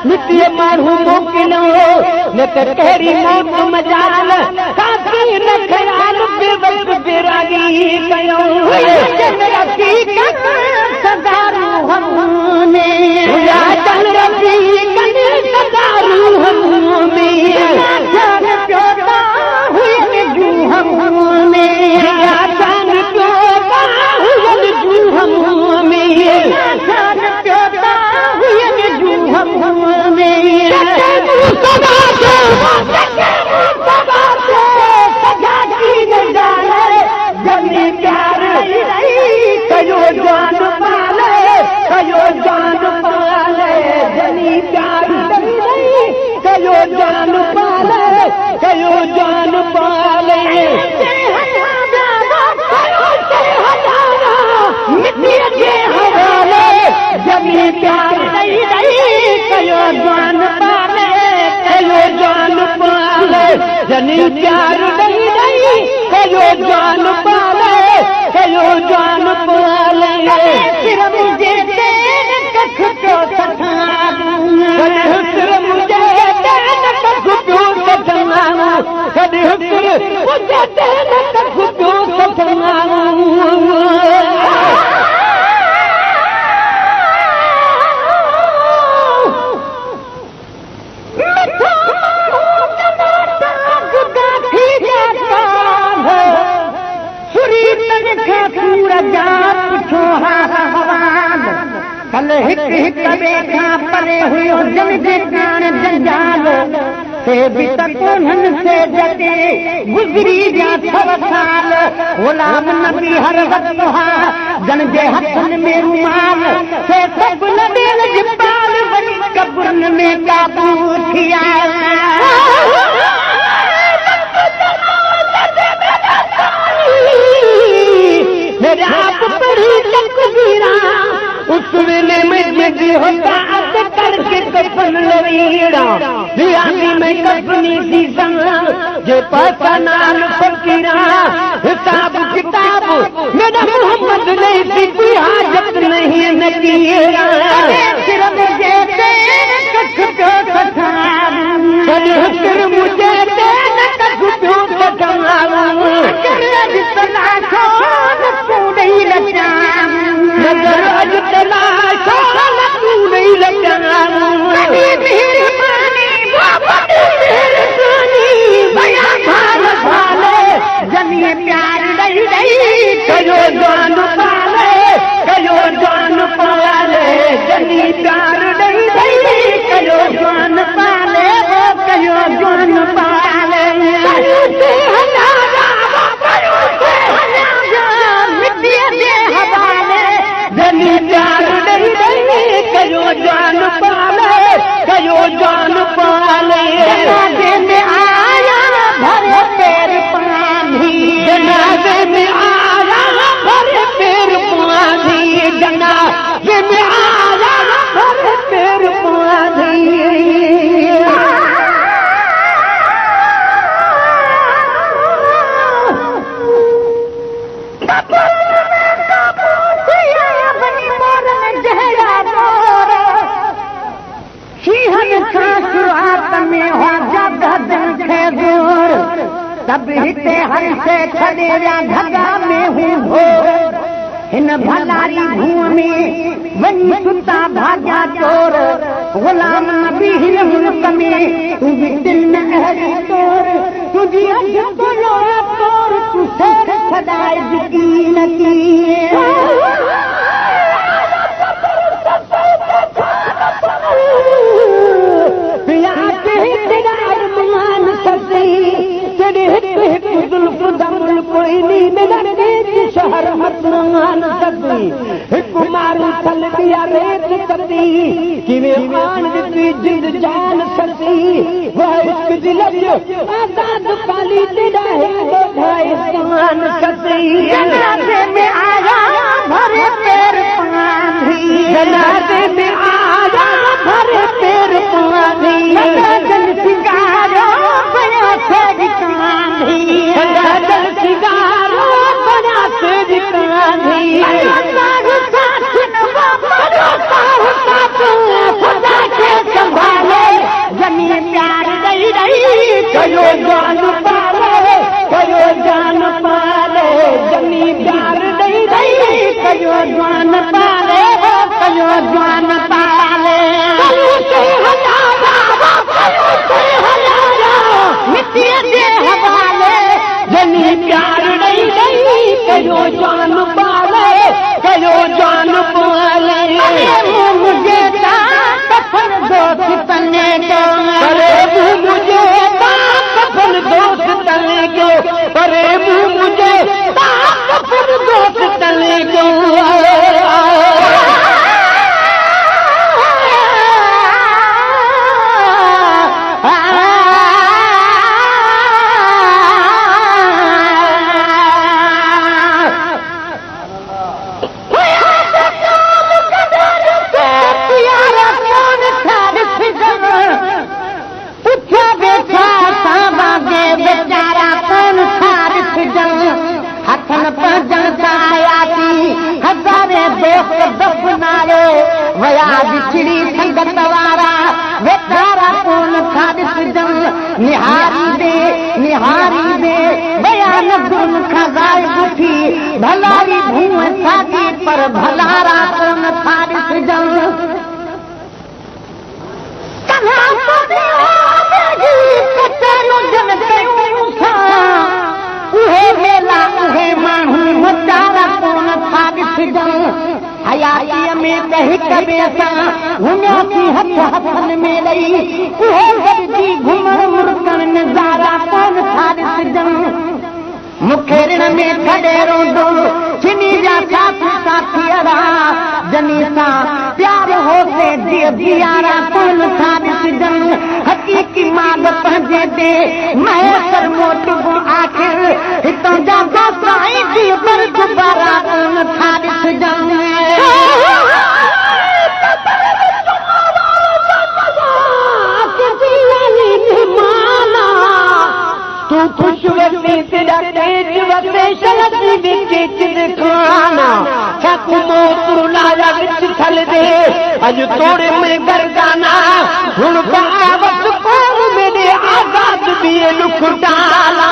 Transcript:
मिटी माण्हू मोकिलियो न त कहिड़ी मौत मजाल काफ़ी न ख़याल बेवक़्त बेरागी कयो सदारू हमने या चल रफ़ीक सदारू हमने जान प्योता हुए जू हमने या जान प्योता हुए जू हमने जान प्योता हुए जू हमने सदा से सदा से सजा की जाने जमी प्यार कयो जान पाले कयो जान पाले जमी प्यार कयो जान पाले कयो जान पाले मिट्टी के हवाले जमी प्यार कयो जान पाले कयो जान पाले जनी प्यार कयो जान पाले कयो जान पाले सिर मुझे कख तो सठारू सिर मुझे कख तो सठारू कॾहिं सिर मुझे कख तो सठारू कल हिक हिक बेखा परे हुयो जन जे कान जंजाल से भी तकोनन से जते गुजरी जा 6 साल गुलाम नबी हर वक्त हा जन जे हथन में रुमाल से सब नबीन जी पाल वनी कब्रन में काबू थिया मेरे आप पढ़ी तकबीरा उस वेले में जगी होता अस करके कफन लवीड़ा दियानी में कफनी सी संग जे पासा नाल फकीरा हिसाब किताब मेरा मोहम्मद नहीं सी कोई हाजत नहीं नकीरा सिर मुझे कख तो सठारू सिर मुझे कख तो सठारू जितना नहीं लगा नजर अज तलाशा तू नहीं लगा मेहरबानी भैया भाल भाले जनिए प्यार नहीं कयो जान पाले कयो जान पाले जनी प्यार नहीं कयो जान पाले कयो जान पाले जनी प्यार नहीं कयो जान पाले कयो जान पाले जनाजे में आया भरे पैर पानी जनाजे में आया भरे पैर पानी जनाजे में आया भरे पैर पानी सब हिते हर से खड़े धगा में हूँ हिन भलारी भूमि में वही सुता भाग्या चोर गुलाम नबी हिन मुल्क में तू भी दिल न अहरी तोर तुझी अज बोलो तोर तू सर खदाए यकीन की शहर मतमान सदी हिक मारू थल दिया रेत सदी किवें आन दी जिंद जान सदी वह इश्क दिलज आजाद काली तेरा है भाई समान सदी जनाजे में आया भरे पैर पानी जनाजे में आया भरे पैर पानी जन सिंगारो बया से दिखानी जन सिंगारो बया से दिखानी साथ न बाबा साथ खुदा के संभाल जान पाले कयो जान पाले जनी प्यार दई दई कयो जान पाले कयो जान पाले मिट्टी जे हवाले जनी प्यार दई दई कयो जान पाले कयो जान पाले मुझे कफन दोस्त तने को करे मुझे कफन दोस्त तने को करे मुझे कफन दोस्त तने को हथन पजन तायाती हजारे दोस्त दफनारे वया बिछड़ी संगत वारा वेचारा कोन खादिस जन निहारी दे बयान गुन खजाई उठी भलारी भूम सादी पर भलारा कोन खादिस जन कहां तो देगी कचरो जन कयूसा उहे मेला उहे माण्हू मुचारा कोन खादिस जन हयातीअ में कही कबे सां घुमियासीं हथ हथन में लई उहे गॾिजी घुमण मुड़कण नज़ारा कोन खादिस जन मूंखे ऋण में छॾे रोंदो छिनी जा साथियरा जनी सां प्यार होसे दियारा कोन खादिस जन हकीकी माग पंहिंजे ते महेसर मोटबो आख़िर हितां जा दोस्त आई दिल पर दुबारा कोन खादिस जन तू खुश वसी तेरा तेज वसे शलती बिकेच दिखाना छकु मोतरू लाया विच थल दे अज तोड़े में गर्दाना हुन बावत कोन मेरे आजाद भी लुक डाला